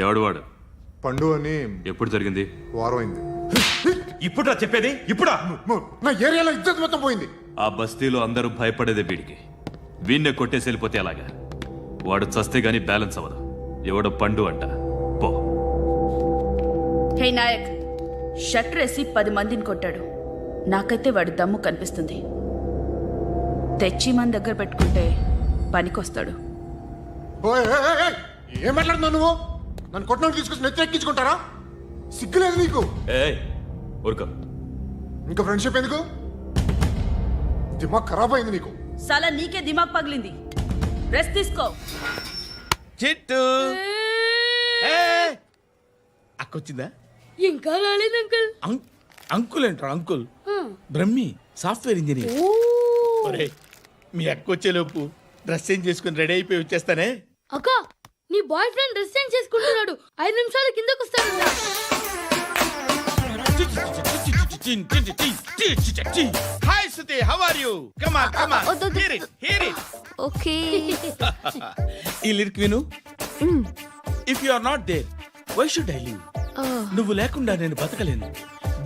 ఎవడు వాడు? పండు అని. ఎప్పుడు జరిగింది? వారం అయింది. ఇప్పుడా చెప్పేది? ఇప్పుడా? నా ఏరియాలో ఇజ్జత్ మొత్తం పోయింది. ఆ బస్తీలో అందరూ భయపడేదే వీడికి. వీణ్ణే కొట్టేసి వెళ్ళిపోతే అలాగా. వాడు చస్తే గానీ బ్యాలెన్స్ అవ్వదు. ఎవడో పండు అంట. పో. హే నాయక్, షట్టర్ వేసి 10 మందిని కొట్టాడు. నాకైతే వాడి దమ్ము కనిపిస్తుంది. తెచ్చి మన దగ్గర పెట్టుకుంటే పనికొస్తాడు. ఏం మాట్లాడుతున్నావు నువ్వు? నన్ను కొట్టడానికి తీసుకొచ్చి నెత్తెక్కించుకుంటారా? సిగ్గులేదు నీకు? ఊరుకో. ఇంకా ఫ్రెండ్షిప్ ఎందుకు? దిమాగ్ ఖరాబ్ అయింది నీకు. సలా నీకే దిమాగ్ పగిలింది. రెస్ట్ తీసుకో. చిట్టు అక్కొచ్చిందా? ఇంకా రాలేదు అంకుల్. అంకుల్ ఏంట్రా అంకుల్? Brahmi software engineer. మీ అక్క వచ్చేలోపు డ్రెస్ చేంజ్ చేసుకుని రెడీ అయిపోయి వచ్చేస్తానే. అక్క, నీ బాయ్ ఫ్రెండ్ డ్రెస్ చేంజ్ చేసుకుంటున్నాడు. 5 నిమిషాలు కిందకు వస్తాడు. Hi Suti, how are you? Come on come on, hear it. Okay. ఈ లిరిక్ విను. If you are not there, why should I live? నువ్వు లేకుండా నేను బతకలేను.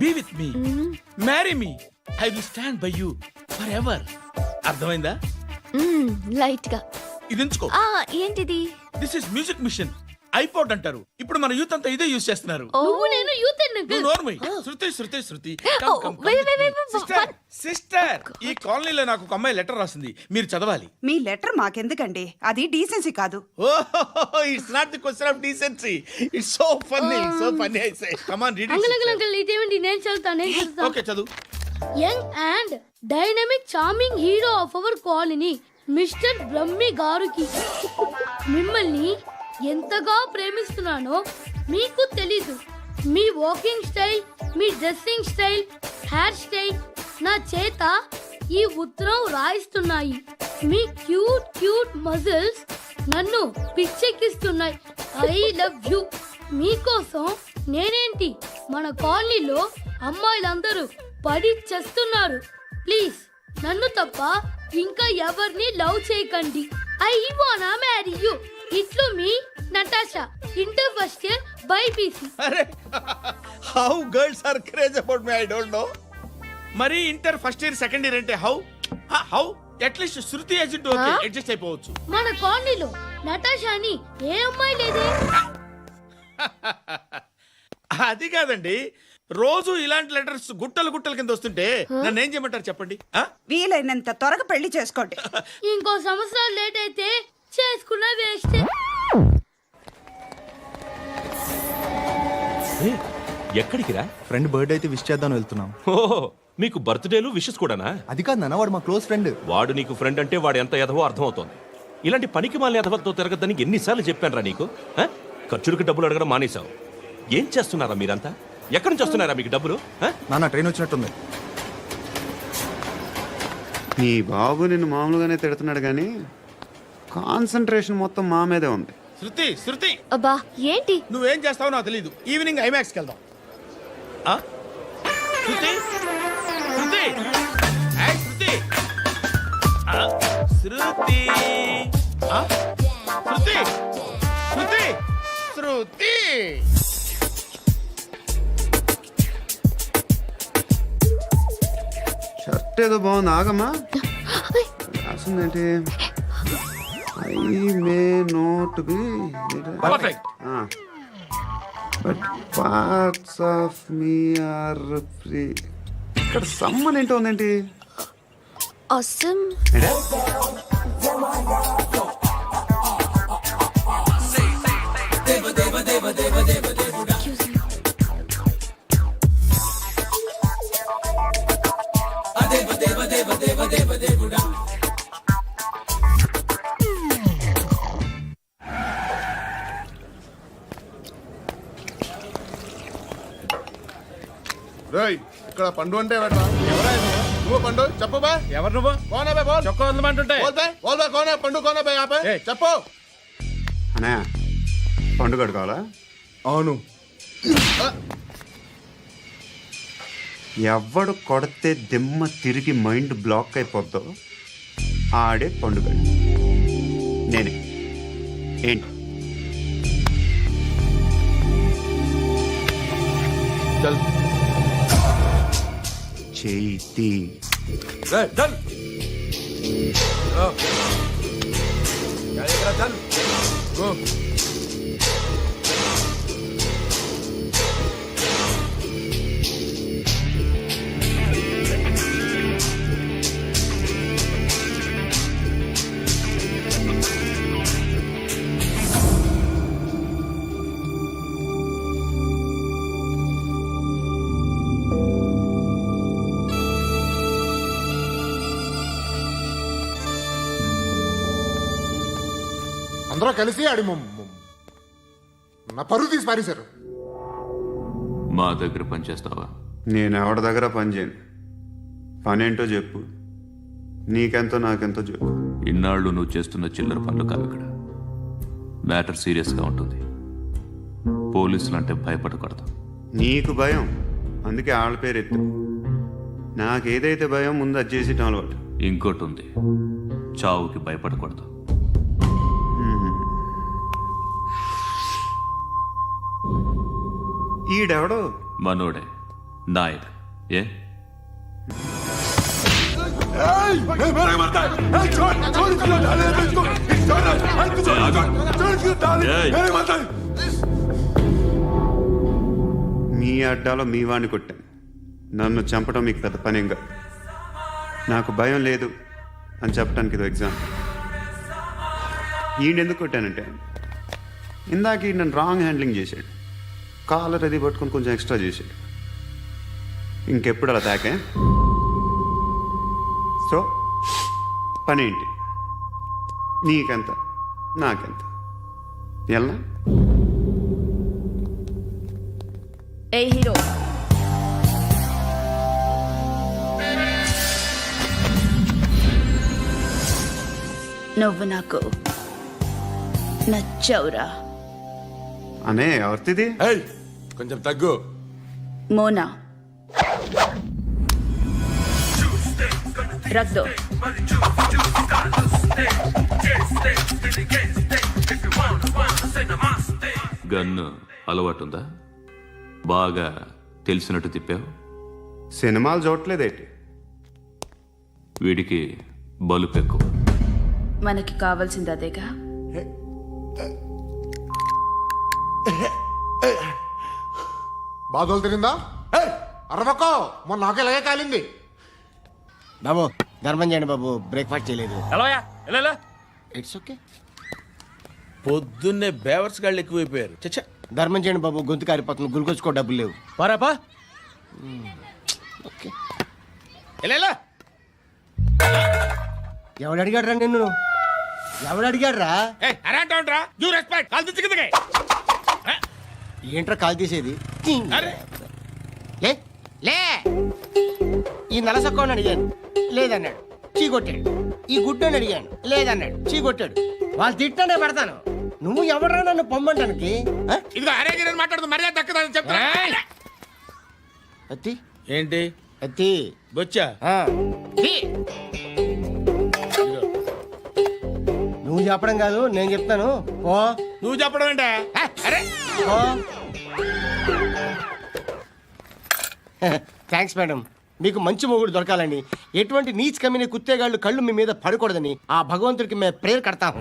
Be with me, marry me, I will stand by you forever. అర్థమైందా? Light గా ఇది ఉంచుకో. ఏంటిది? This is music machine. IPod అంటారు. ఇప్పుడు మన యూత్ అంతా ఇదే యూజ్ చేస్తున్నారు. నువ్వు నేను యూత్ శృతి శృతి శృతి సిస్టర్, ఈ కాలనీలో నాకు ఒక అమ్మాయి లెటర్ రాసింది. మీరు చదవాలి. మీ లెటర్ మాకెందుకండి? అది డీసెన్సీ కాదు. It's not the question of decency. It's so funny, so funny. I say come on, read it. Uncle ఇదేంటి? నేను చదువుతాను. ఓకే, చదువు. Young and dynamic charming hero of our colony mister Brahmi గారికి మిమ్మల్ని ఎంతగా ప్రేమిస్తున్నానో మీకు తెలీదు. మీ వాకింగ్ స్టైల్, మీ డ్రెస్సింగ్ స్టైల్, హెయిర్ స్టైల్ నా చేత ఈ ఉత్తరం రాయిస్తున్నాయి. మీ క్యూట్ క్యూట్ మజిల్స్ నన్ను పిచ్చెక్కిస్తున్నాయి. I love you. మీకోసం నేనేంటి, మన కాలనీలో అమ్మాయిలందరూ పడి చేస్తున్నారు. ప్లీజ్ నన్ను తప్ప ఇంకా ఎవరిని లవ్ చేయకండి. ఐ వానా మ్యారీ యూ. ఇట్లు మీ Natasha, inter first year BiPC. అరే, how girls are craze about me, I don't know. మరి inter first year second year అంటే how at least Shruti agent okay, adjust అయిపోవచ్చు. మన కాలనీలో నటాషా అని ఏ అమ్మాయి లేదే. అది కాదండి, రోజు ఇలాంటి లెటర్స్ గుట్టలు గుట్టల కింద వస్తుంటే నన్ను ఏం చేయమంటారు చెప్పండి? వీలైనంత త్వరగా పెళ్లి చేసుకోండి. ఇంకో సంవత్సరాలు లేట్ అయితే చేసుకున్న వేస్ట్. ఎక్కడికి రా? ఫ్రెండ్ బర్త్డే అయితే విష్ చేద్దాం వెళ్తున్నాం. ఓహో, మీకు బర్త్డేలు విషెస్ కూడానా? అది కాదు నాన్న, వాడు మా క్లోజ్ ఫ్రెండ్. వాడు నీకు ఫ్రెండ్ అంటే వాడు ఎంత ఎదవో అర్థమవుతోంది. ఇలాంటి పనికి మాలిన ఎదవతో తిరగద్దని ఎన్నిసార్లు చెప్పాను రా నీకు? ఖర్చులకు డబ్బులు అడగడం మానేశావు. ఏం చేస్తున్నారా మీరంతా? ఎక్కడి నుంచి వస్తున్నారా మీకు డబ్బులు? నాన్న ట్రైన్ వచ్చినట్టుంది. నీ బాబు నిన్ను మామూలుగానే తిడుతున్నాడు కానీ కాన్సన్ట్రేషన్ మొత్తం మా మీదే ఉంది. శృతి శృతి, అబ్బా ఏంటి? నువ్వేం చేస్తావో నాకు తెలీదు. ఈవినింగ్ ఐమాక్స్కి వెళ్దాం. శృతి శృతి శృతి శృతి శృతి శృతి శృతి. షర్ట్ ఏదో బాగుంది, ఆగమ్మా. రాసిందేంటి? I may not be perfect, but parts of me are free. ఇక్కడ సమ్మన్ ఏంటో ఉందేంటి? awesome. ఇక్కడ పండు అంటే నువ్వు పండు చెప్పు బా. ఎవరు నువ్వు? కోనా బే బోల్. చొక్కా వదలమంటుంటే బోల్ బే కోనా పండు కోనా బే ఆపే చెప్పు. అనే పండు కడుకోవాలా? అవును. ఎవడు కొడితే దిమ్మ తిరిగి మైండ్ బ్లాక్ అయిపోద్దో ఆడే పండుగ. నేనే. ఏంటి చల్ చేతి చల్ చల్ గో అందరూ కలిసి ఆడి నా పరువు తీసి పారేశారు. మా దగ్గర పనిచేస్తావా? నేను ఎవరి దగ్గర పని చేయను. పనేంటో చెప్పు. నీకెంతో నాకెంతో చెప్పు. ఇన్నాళ్ళు నువ్వు చేస్తున్న చిల్లర పనులు కావు ఇక్కడ. మ్యాటర్ సీరియస్గా ఉంటుంది. పోలీసులు అంటే భయపడకూడదు. నీకు భయం, అందుకే ఆళ్ళ పేరు ఎత్తు. నాకేదైతే భయం ముందు అది చేసేటం అలవాటు. ఇంకోటి ఉంది, చావుకి భయపడకూడదు. ఈడెవడో మనోడే నాయక్. ఏ మీ అడ్డాలో మీ వాడిని కొట్టాను. నన్ను చంపడం మీకు పెద్ద పనేంగా. నాకు భయం లేదు అని చెప్పడానికి ఇది ఎగ్జామ్. ఈయనెందుకు కొట్టానంటే ఇందాక ఈ నన్ను రాంగ్ హ్యాండ్లింగ్ చేశాడు. కాలర్ అది పట్టుకొని కొంచెం ఎక్స్ట్రా చేశాడు. ఇంకెప్పుడు అలా తాకే. సో పనేంటి? నీకెంత నాకెంత ఎలా? ఏ హీరో, నువ్వు నాకు నచ్చవురా. అనే ఎవరిది? ఏయ్ కొంచెం తగ్గు. మోనా రख दो. గన్ను అలవాటుందా? బాగా తెలిసినట్టు తిప్పావు. సినిమాలు చూడట్లేదేంటి? వీడికి బలుపు ఎక్కువ. మనకి కావాల్సింది అదేగా. బాధలు తిరిందా? అరవకో, మొన్న నాకు ఇలాగే కాలింది. బాబు ధర్మం చేయండి బాబు, బ్రేక్ఫాస్ట్ చేయలేదు. It's okay. పొద్దున్నే బేవర్స్ గాళ్ళు ఎక్కువైపోయారు. చచ్చా, ధర్మం చేయండి బాబు, గొంతు కారిపోతుంది, గురికొచ్చుకో డబ్బులు లేవు. పారాపా. ఓకే. ఎవడు అడిగాడు రా నిన్ను? ఎవడు అడిగాడు రా? ఏంట్రా కాల్ తీసేది? లే లే. ఈ నలసక్కని అడిగాను, లేదన్నాడు, చీ కొట్టాడు. ఈ గుడ్డని అడిగాను, లేదన్నాడు, చీ కొట్టాడు. వాళ్ళు తిట్టానే పడతాను. నువ్వు ఎవడరా నన్ను పొమ్మంటానికి? అత్తి ఏంటి అత్తి బొచ్చా? ఆ. నువ్వు చెప్పడం కాదు, నేను చెప్తాను. ఓ నువ్వు చెప్పడం ఏంటా? ఓ థ్యాంక్స్ మేడం. మీకు మంచి మొగుడు దొరకాలని, ఎటువంటి నీచ్ కమ్మిన కుత్తేగాళ్ళు కళ్ళు మీ మీద పడకూడదని ఆ భగవంతుడికి మేము ప్రేయర్ కడతాము.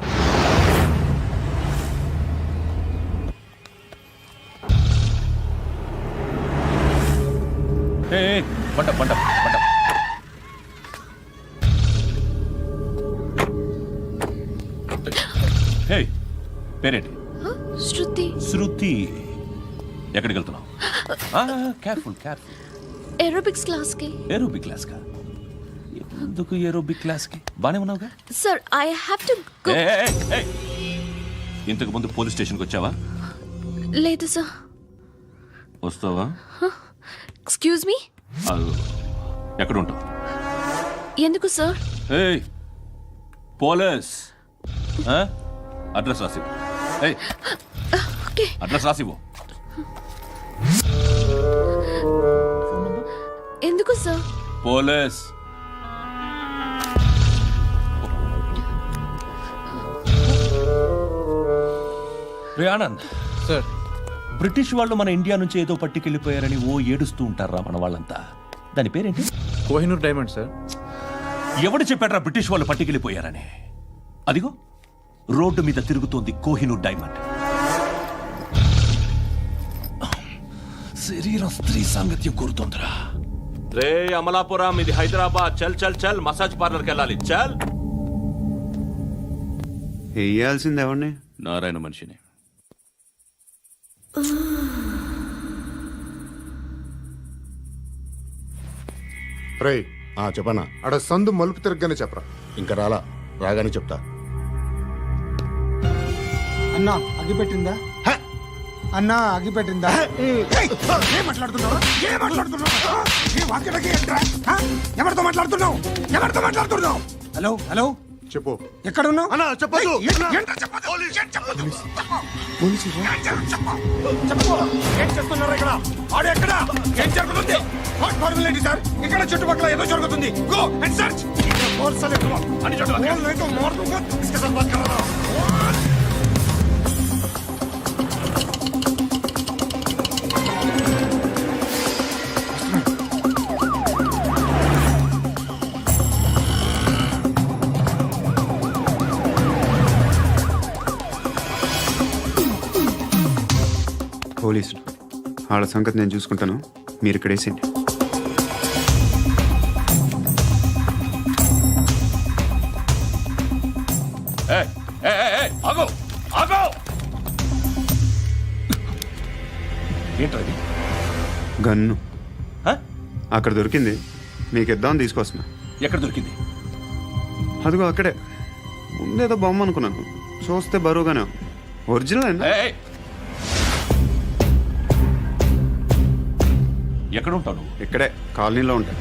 పంట పంట పంట. హే, పేరేంటి? శృతి. శృతి. ఎక్కడికి వెళ్తున్నావు? Careful careful. ఏరోబిక్స్ క్లాస్ కి. ఏరోబిక్ క్లాస్ కా? ఎందుకు ఏరోబిక్ క్లాస్ కి? బానే ఉన్నావుగా? Sir I have to go. ఇంతకు ముందు పోలీస్ స్టేషన్కి వచ్చావా? లేదు సార్. వస్తావా? Excuse me. ఎక్కడ ఉంటావు? ఎందుకు సార్? ఏయ్ పోలీస్, అడ్రస్ రాసివ్వు. ఏయ్ ఓకే. అడ్రస్ రాసివ్వు. ఎందుకు సార్? పోలీస్. రే ఆనంద్ సార్, బ్రిటిష్ వాళ్ళు మన ఇండియా నుంచి ఏదో పట్టుకెళ్ళిపోయారని ఓ ఏడుస్తూ ఉంటారా మన వాళ్ళంతా. దాని పేరేంటి? Kohinoor diamond sir. ఎవడు చెప్పాడ్రా బ్రిటిష్ వాళ్ళు పట్టుకెళ్ళిపోయారని? అదిగో రోడ్డు మీద తిరుగుతోంది కోహినూర్ డైమండ్. శరీరం స్త్రీ సాంగత్యం కోరుతోందిరా. రే అమలాపురం, ఇది హైదరాబాద్. చల్ చల్ చల్, మసాజ్ పార్లర్కి వెళ్ళాలి. చల్. వేయాల్సింది ఎవరిని? నారాయణ మనిషిని. రే చెప్పనా అడ సందు మలుపు తిరగగానే చెప్పరా. ఇంకా రాగానే చెప్తా. అన్నా అగ్గి పెట్టిందా? అన్నా అగ్గి పెట్టిందా? ఏం మాట్లాడుతున్నావు? ఎవరితో మాట్లాడుతున్నావు? ఎవరితో మాట్లాడుతున్నావు? హలో హలో, చెప్పు. ఎక్కడ ఉన్నావు? అన్నా చెప్పదు. ఏం చేస్తున్నారు ఇక్కడ? ఆడు ఎక్కడ? ఏం జరుగుతుంది? వాట్ ఫార్మల్ ఏంటి సార్? ఇక్కడ చుట్టుపక్కల ఏదో జరుగుతుంది. Go and search. అని పోలీసులు వాళ్ళ సంగతి నేను చూసుకుంటాను, మీరు ఇక్కడ వేసేయండి. ఏంటది? గన్ను అక్కడ దొరికింది, మీకు ఇద్దామని తీసుకొస్తున్నా. ఎక్కడ దొరికింది? అదిగో అక్కడే. ముందేదో బొమ్మ అనుకున్నాను, చూస్తే బరువుగానే ఉంది. ఒరిజినల్ అండి. ఎక్కడ ఉంటాను? ఇక్కడే కాలనీలో ఉంటాయి.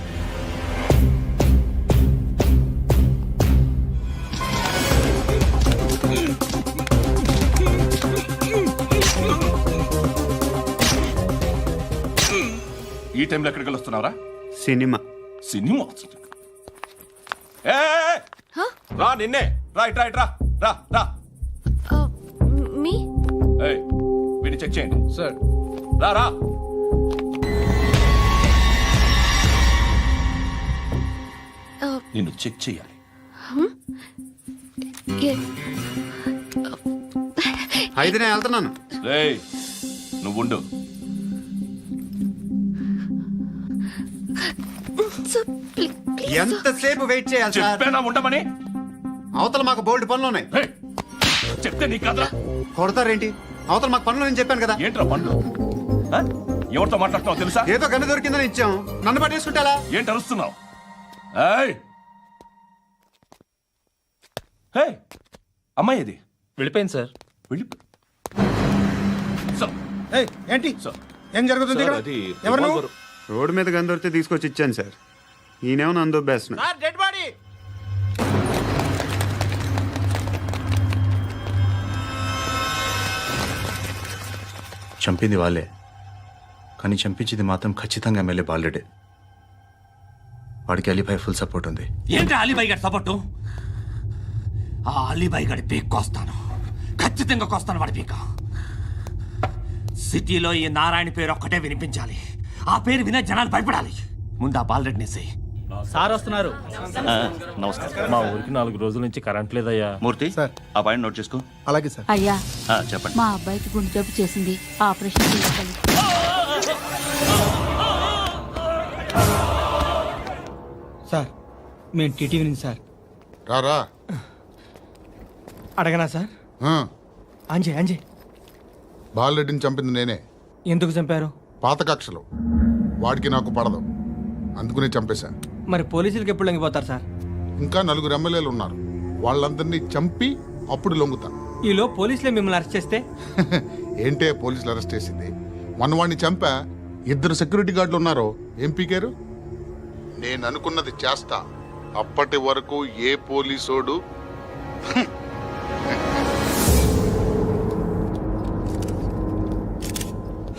ఈ టైంలో ఎక్కడికి వస్తున్నారా? సినిమా. సినిమా? రా, నిన్నే. రా ఇట్రా ఇట్రా. రా రా. మీ వీడిని చెక్ చేయండి సార్. రా రా. నిన్ను చెక్ చేయాలి. అయితే నేను వెళ్తున్నాను. రేయ్, నువ్వుండు. ఎంతసేపు వెయిట్ చేయాలి సార్? చెప్పేనా ఉండమని? అవతల మాకు బోల్డ్ పనులు ఉన్నాయి. రేయ్, చెప్తే నీ కదరా. కొడతారేంటి? అవతల మాకు పనులు నేను చెప్పాను కదా. ఏంట్రా పండ్లు? ఎవరితో మాట్లాడుతున్నావు తెలుసా? ఏదో గన్ను దొరికిందని ఇచ్చాం, నన్ను పట్టేసుకుంటా. ఏంటి అరుస్తున్నావు? అమ్మాయి ఇది వెళ్ళిపోయింది సార్. వెళ్ళి ఏంటి సార్, ఏం జరుగుతుంది ఇక్కడ? అది ఎవరు నువ్వు? రివాల్వర్. రోడ్డు మీద గన్ను దొరికితే తీసుకొచ్చి ఇచ్చాను సార్. ఈయనేమో నన్ను దొబ్బేస్తున్నా. Dead body. చంపింది వాళ్ళే, కానీ చంపించింది మాత్రం ఖచ్చితంగా ఎమ్మెల్యే బాలుడే. వాడికి అలీభాయ్ ఫుల్ సపోర్ట్ ఉంది. ఏంటి అలీబాయి గారి సపోర్టు? ఆ అలీబాయి గారి పీక్ కోస్తాను, ఖచ్చితంగా కోస్తాను వాడి పీక. సిటీలో ఈ నారాయణ పేరు ఒక్కటే వినిపించాలి. ఆ పేరు వినే జనాలు భయపడాలి. ముందు ఆ బాలరెడ్డిని సార్ వస్తున్నారు. నమస్కారం. మా ఊరికి 4 రోజుల నుంచి కరెంట్ లేదయ్యా. మూర్తి సార్. ఆ పాయింట్ నోట్ చేసుకో. అలాగే సార్. అయ్యా, చెప్పండి. మా అబ్బాయికి గుండె జబ్బు చేసింది, ఆపరేషన్ చేయాలి. సార్ మేము టీటీవీ నుంచి సార్. రారా. అడగనా సార్? అంజయ్ అంజయ్ బాలరెడ్డిని చంపింది నేనే. ఎందుకు చంపారు? పాత కక్షలు. వాడికి నాకు పడదు, అందుకునే చంపేశా. మరి పోలీసులకు ఎప్పుడు లొంగిపోతారు సార్? ఇంకా 4 ఎమ్మెల్యేలు ఉన్నారు, వాళ్ళందరినీ చంపి అప్పుడు లొంగుతా. ఈలో పోలీసులే మిమ్మల్ని అరెస్ట్ చేస్తే? ఏంటే పోలీసులు అరెస్ట్ చేసింది? వాడిని చంపా. 2 సెక్యూరిటీ గార్డులు ఉన్నారు, ఏం పీకారు? నేను అనుకున్నది చేస్తా. అప్పటి వరకు ఏ పోలీసోడు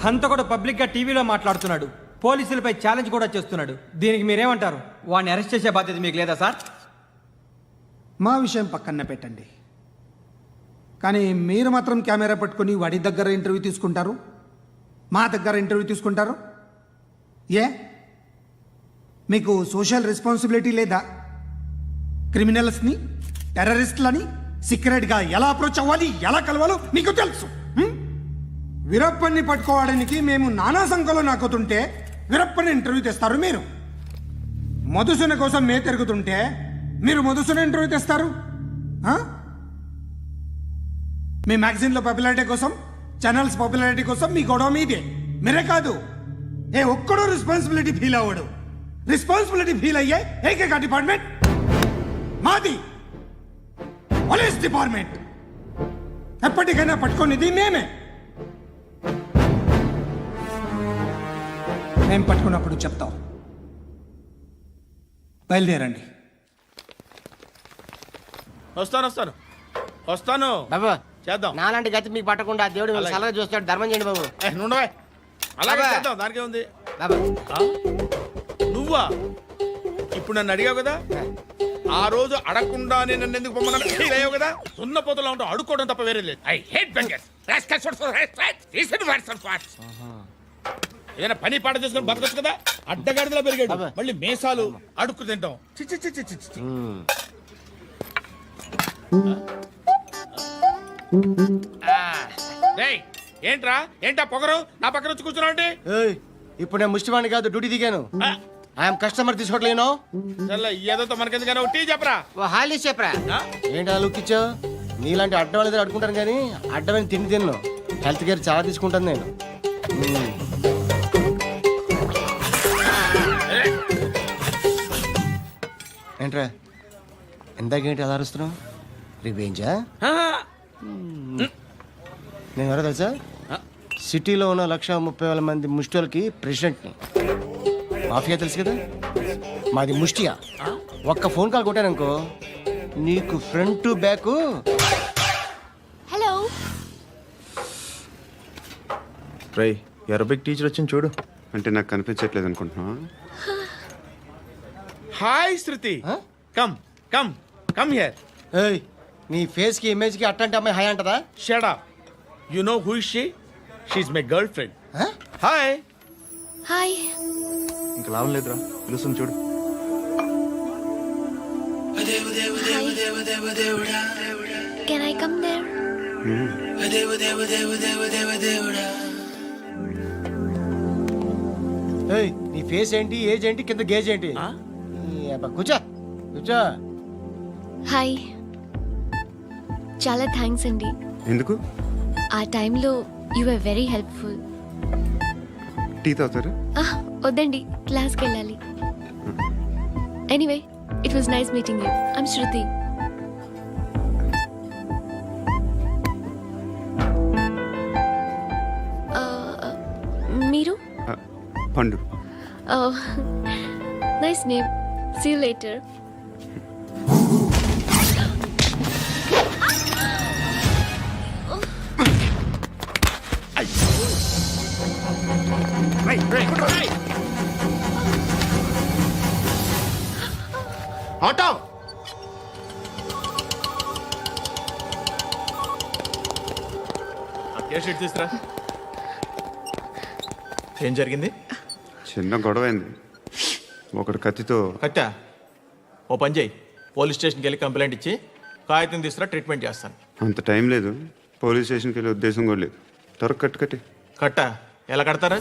హంత కూడా పబ్లిక్ గా టీవీలో మాట్లాడుతున్నాడు, పోలీసులపై ఛాలెంజ్ కూడా చేస్తున్నాడు. దీనికి మీరేమంటారు? వాడిని అరెస్ట్ చేసే బాధ్యత మీకు లేదా సార్? మా విషయం పక్కన పెట్టండి, కానీ మీరు మాత్రం కెమెరా పట్టుకొని వాడి దగ్గర ఇంటర్వ్యూ తీసుకుంటారు. మా దగ్గర ఇంటర్వ్యూ తీసుకుంటారు? ఏ మీకు సోషల్ రెస్పాన్సిబిలిటీ లేదా? క్రిమినల్స్ని, టెర్రరిస్టులని సీక్రెట్గా ఎలా అప్రోచ్ అవ్వాలి, ఎలా కలవాలో మీకు తెలుసు. వీరప్పన్ని పట్టుకోవడానికి మేము నానా సంఖ్యలో నాకుతుంటే వీరప్పని ఇంటర్వ్యూ తెస్తారు మీరు. మధుసూన కోసం మే తిరుగుతుంటే మీరు మధుసూన ఇంటర్వ్యూ తెస్తారు. మీ మ్యాగజైన్లో పాపులారిటీ కోసం, ఛానల్స్ పాపులారిటీ కోసం మీ గొడవ మీదే. మీరే కాదు, ఏ ఒక్కడో రెస్పాన్సిబిలిటీ ఫీల్ అవ్వడు. రెస్పాన్సిబిలిటీ ఫీల్ అయ్యే ఏకైక డిపార్ట్మెంట్ మాది, పోలీస్ డిపార్ట్మెంట్. ఎప్పటికైనా పట్టుకునేది మేమే. మేము పట్టుకున్నప్పుడు చెప్తాం. బయలుదేరండి. వస్తాను బాబు చేద్దాం. నాలాంటి గతి మీకు పట్టకుండా దేవుడు మిమ్మల్ని సలహా చూస్తాడు. ధర్మం చేయండి బాబు. నుండవే అలాగే బాబా. చేద్దాం, దానికే ఉంది. బాబు నువ్వా ఇప్పుడు నన్ను అడిగావు కదా, ఆ రోజు అడగకుండా నేను నన్ను ఎందుకు పొమ్మన్నాను ఫీల్ అయ్యావు కదా. సున్న పోతలో ఉంటావు, అడుక్కోవడం తప్ప వేరే లేదు. I hate bangers. ఏదైనా పని పాట చేసుకుని బతకొచ్చు కదా. అడ్డగాడిదలా పెరిగాడు, మళ్ళీ మేసాలు అడుక్కు తింటాం. చి చి చి చి చి చి. డేయ్, ఏంటా పొగరు నా పక్కన వచ్చి కూర్చున్నావు అంటే? ఏయ్, ఇప్పుడు నేను ముష్టివాణి కాదు, డ్యూటీ దిగాను. ఐఎమ్ కస్టమర్ తీసుకోవట్లేను. ఏదో మనకెందుకైనా టీ చెప్పరా. ఓ హాలీస్ చెప్పరా. ఏంటి అలా లుక్ ఇచ్చావు? నీలాంటి అడ్డం వాళ్ళ దగ్గర అడుకుంటాను కానీ అడ్డమైన తిండి తిన్ను. హెల్త్ కేర్ చాలా తీసుకుంటాను నేను. ఏంట్రా ఇందాకేంటి అలా అరుస్తున్నావు? రివేంజా? నేను ఎవరో తెలుసా? సిటీలో ఉన్న 130,000 మంది ముష్టిలకి ప్రెసిడెంట్ని. మాఫియా తెలుసు కదా, మాది ముష్టియా. ఒక్క ఫోన్ కాల్ కొట్టాననుకో నీకు ఫ్రంట్ టు బ్యాక్. హలో, రై అరబిక్ టీచర్ వచ్చింది చూడు. అంటే నాకు కనిపించట్లేదు అనుకుంటున్నా. Hi Shruti, come come come here. ఏయ్, నీ ఫేస్ కి ఇమేజ్ కి అట్టంటే అమ్మాయి హాయ్ అంటదా? Shut up. You know who is she? She is my girlfriend. Hi. Hi. ఇంకా లాభం లేదురా, పిలుస్తుంది చూడు. Can I come there? ఏయ్, నీ ఫేస్ ఏంటి, ఏజ్ ఏంటి, కింద గేజ్ ఏంటి? ఈ అబ్బా, కూర్చో కూర్చో. హాయ్. చాలా థ్యాంక్స్ అండి. ఎందుకు? ఆ టైంలో you are very helpful. Tea తాగుతారా? వద్దండి, క్లాస్కి వెళ్ళాలి. Anyway, it was nice meeting you. I'm Shruti. మీరు? Pandu. Nice name. See you later. Auto. తీసుకురా. ఏం జరిగింది? చిన్న గొడవ అయింది. ఒకటి కత్తితో. కట్టా, ఓ పని చేయి, పోలీస్ స్టేషన్కి వెళ్ళి కంప్లైంట్ ఇచ్చి కాగితం తీసుకురా, ట్రీట్మెంట్ చేస్తాను. అంత టైం లేదు, పోలీస్ స్టేషన్కి వెళ్ళే ఉద్దేశం కూడా లేదు. త్వరగా కట్టు కట్టి. కట్టా ఎలా కడతారా?